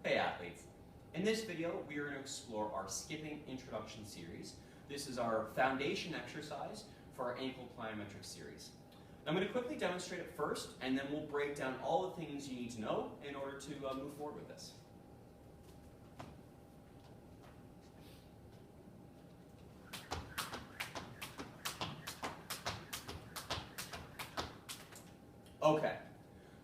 Hey athletes, in this video we are going to explore our skipping introduction series. This is our foundation exercise for our ankle plyometric series. I'm going to quickly demonstrate it first, and then we'll break down all the things you need to know in order to move forward with this. Okay,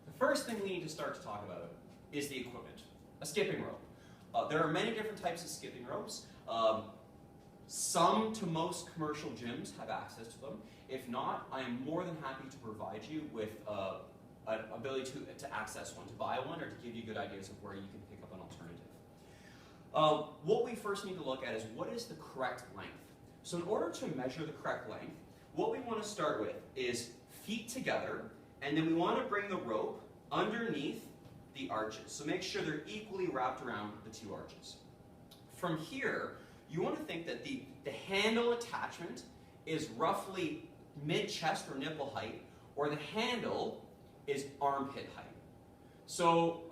the first thing we need to start to talk about is the equipment, a skipping rope. There are many different types of skipping ropes. Some to most commercial gyms have access to them. If not, I am more than happy to provide you with an ability to access one, to buy one, or to give you good ideas of where you can pick up an alternative. What we first need to look at is what is the correct length. So in order to measure the correct length, what we want to start with is feet together, and then we want to bring the rope underneath the arches. So make sure they're equally wrapped around the two arches. From here, you want to think that the handle attachment is roughly mid-chest or nipple height, or the handle is armpit height. So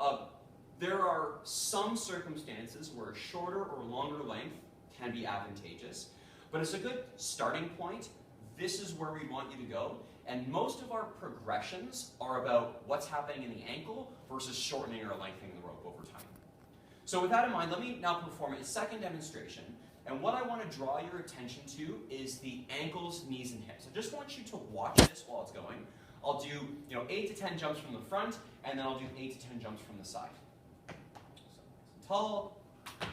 there are some circumstances where a shorter or longer length can be advantageous, but as a good starting point, this is where we want you to go. And most of our progressions are about what's happening in the ankle versus shortening or lengthening the rope over time. So with that in mind, let me now perform a second demonstration. And what I want to draw your attention to is the ankles, knees, and hips. I just want you to watch this while it's going. I'll do 8 to 10 jumps from the front, and then I'll do 8 to 10 jumps from the side. So tall. And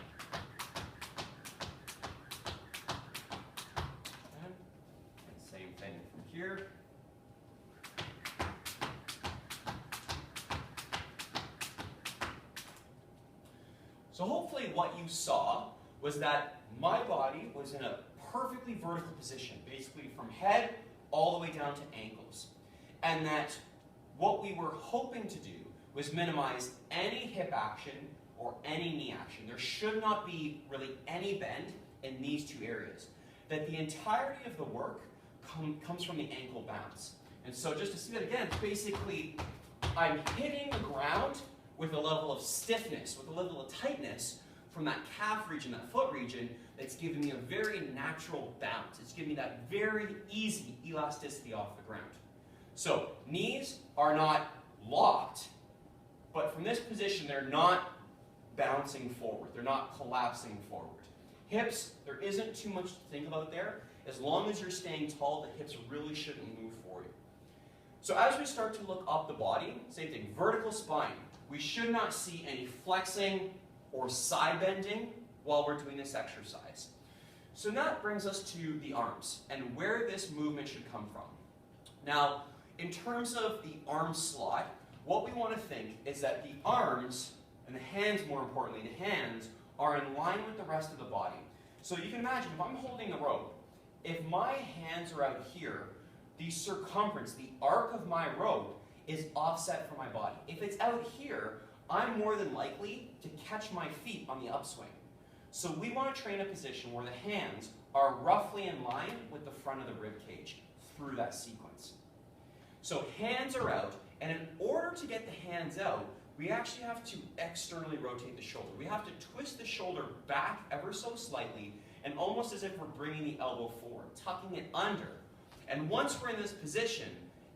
same thing from here. So hopefully what you saw was that my body was in a perfectly vertical position, basically from head all the way down to ankles. And that what we were hoping to do was minimize any hip action or any knee action. There should not be really any bend in these two areas. That the entirety of the work comes from the ankle bounce. And so just to see that again, basically I'm hitting the ground with a level of stiffness, with a level of tightness from that calf region, that foot region, that's giving me a very natural bounce. It's giving me that very easy elasticity off the ground. So knees are not locked, but from this position, they're not bouncing forward. They're not collapsing forward. Hips, there isn't too much to think about there. As long as you're staying tall, the hips really shouldn't move for you. So as we start to look up the body, same thing, vertical spine. We should not see any flexing or side bending while we're doing this exercise. So that brings us to the arms and where this movement should come from. Now, in terms of the arm slot, what we want to think is that the arms, and the hands more importantly, the hands are in line with the rest of the body. So you can imagine if I'm holding a rope, if my hands are out here, the circumference, the arc of my rope is offset from my body. If it's out here, I'm more than likely to catch my feet on the upswing. So we want to train a position where the hands are roughly in line with the front of the rib cage through that sequence. So hands are out, and in order to get the hands out, we actually have to externally rotate the shoulder. We have to twist the shoulder back ever so slightly, and almost as if we're bringing the elbow forward, tucking it under. And once we're in this position,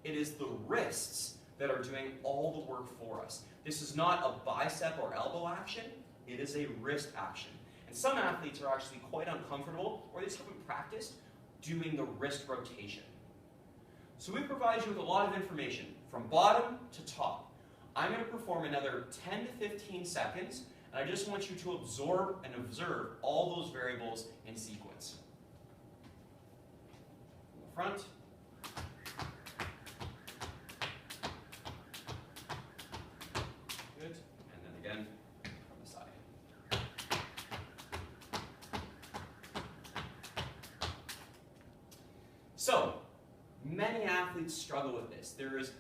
it is the wrists that are doing all the work for us. This is not a bicep or elbow action, it is a wrist action. And some athletes are actually quite uncomfortable, or they just haven't practiced, doing the wrist rotation. So we provide you with a lot of information from bottom to top. I'm going to perform another 10 to 15 seconds, and I just want you to absorb and observe all those variables in sequence. From the front. Good. And then again from the side. So, many athletes struggle with this. There is,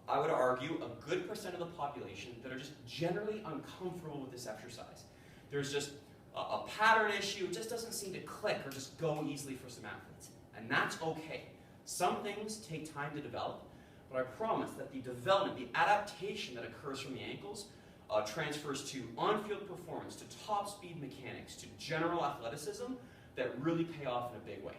I would argue, a good percent of the population that are just generally uncomfortable with this exercise. There's just a pattern issue. It just doesn't seem to click or just go easily for some athletes. And that's okay. Some things take time to develop, but I promise that the development, the adaptation that occurs from the ankles transfers to on-field performance, to top speed mechanics, to general athleticism that really pay off in a big way.